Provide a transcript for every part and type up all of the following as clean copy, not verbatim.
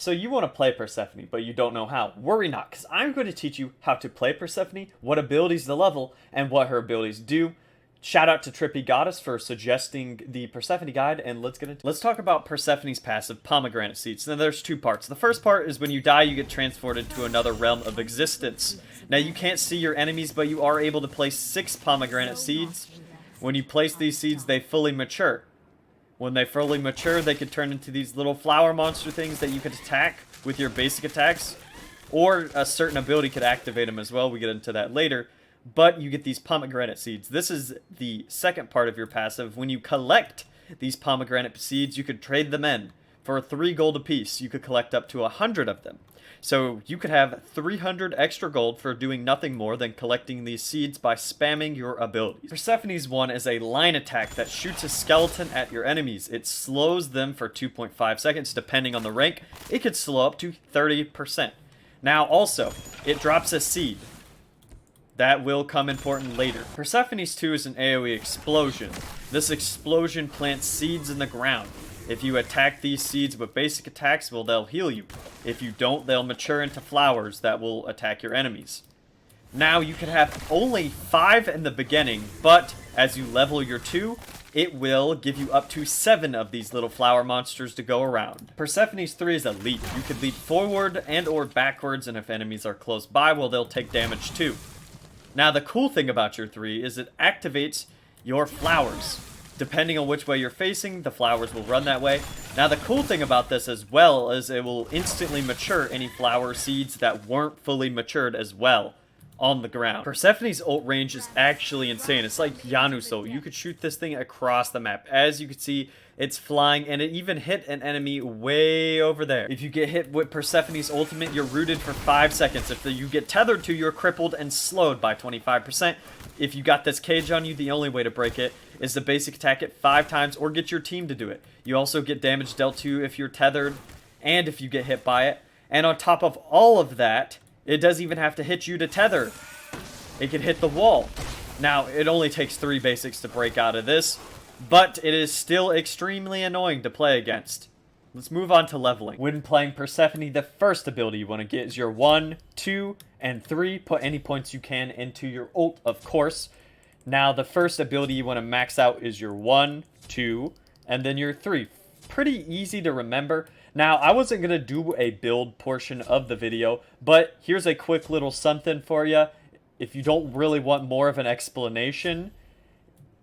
So you want to play Persephone, but you don't know how. Worry not, because I'm going to teach you how to play Persephone, what abilities to level, and what her abilities do. Shout out to Trippy Goddess for suggesting the Persephone guide, and let's talk about Persephone's passive, Pomegranate Seeds. Now there's two parts. The first part is when you die, you get transported to another realm of existence. Now you can't see your enemies, but you are able to place 6 Pomegranate Seeds. When you place these seeds, they fully mature. When they fully mature, they could turn into these little flower monster things that you could attack with your basic attacks. Or a certain ability could activate them as well. We get into that later. But you get these pomegranate seeds. This is the second part of your passive. When you collect these pomegranate seeds, you could trade them in. For 3 gold apiece, you could collect up to 100 of them. So you could have 300 extra gold for doing nothing more than collecting these seeds by spamming your abilities. Persephone's one is a line attack that shoots a skeleton at your enemies. It slows them for 2.5 seconds depending on the rank. It could slow up to 30%. Now also, it drops a seed. That will come important later. Persephone's 2 is an AoE explosion. This explosion plants seeds in the ground. If you attack these seeds with basic attacks, well, they'll heal you. If you don't, they'll mature into flowers that will attack your enemies. Now, you can have only 5 in the beginning, but as you level your 2, it will give you up to 7 of these little flower monsters to go around. Persephone's 3 is a leap. You could leap forward and or backwards, and if enemies are close by, well, they'll take damage too. Now, the cool thing about your 3 is it activates your flowers. Depending on which way you're facing, the flowers will run that way. Now, the cool thing about this as well is it will instantly mature any flower seeds that weren't fully matured as well on the ground. Persephone's ult range is actually insane. It's like Yanu's ult. You could shoot this thing across the map. As you can see, it's flying, and it even hit an enemy way over there. If you get hit with Persephone's ultimate, you're rooted for 5 seconds. If you get tethered to, you're crippled and slowed by 25%. If you got this cage on you, the only way to break it is to basic attack it 5 times or get your team to do it. You also get damage dealt to you if you're tethered and if you get hit by it. And on top of all of that, it doesn't even have to hit you to tether. It can hit the wall. Now, it only takes 3 basics to break out of this, but it is still extremely annoying to play against. Let's move on to leveling. When playing Persephone, the first ability you want to get is your 1, 2, and 3. Put any points you can into your ult, of course. Now, the first ability you want to max out is your 1, 2, and then your 3. Pretty easy to remember. Now, I wasn't going to do a build portion of the video, but here's a quick little something for you. If you don't really want more of an explanation,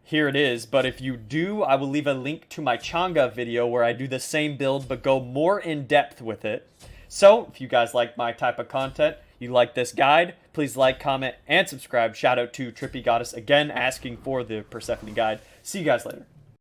here it is. But if you do, I will leave a link to my Changa video where I do the same build but go more in depth with it. So, if you guys like my type of content, you like this guide, please like, comment, and subscribe. Shout out to Trippy Goddess again asking for the Persephone guide. See you guys later.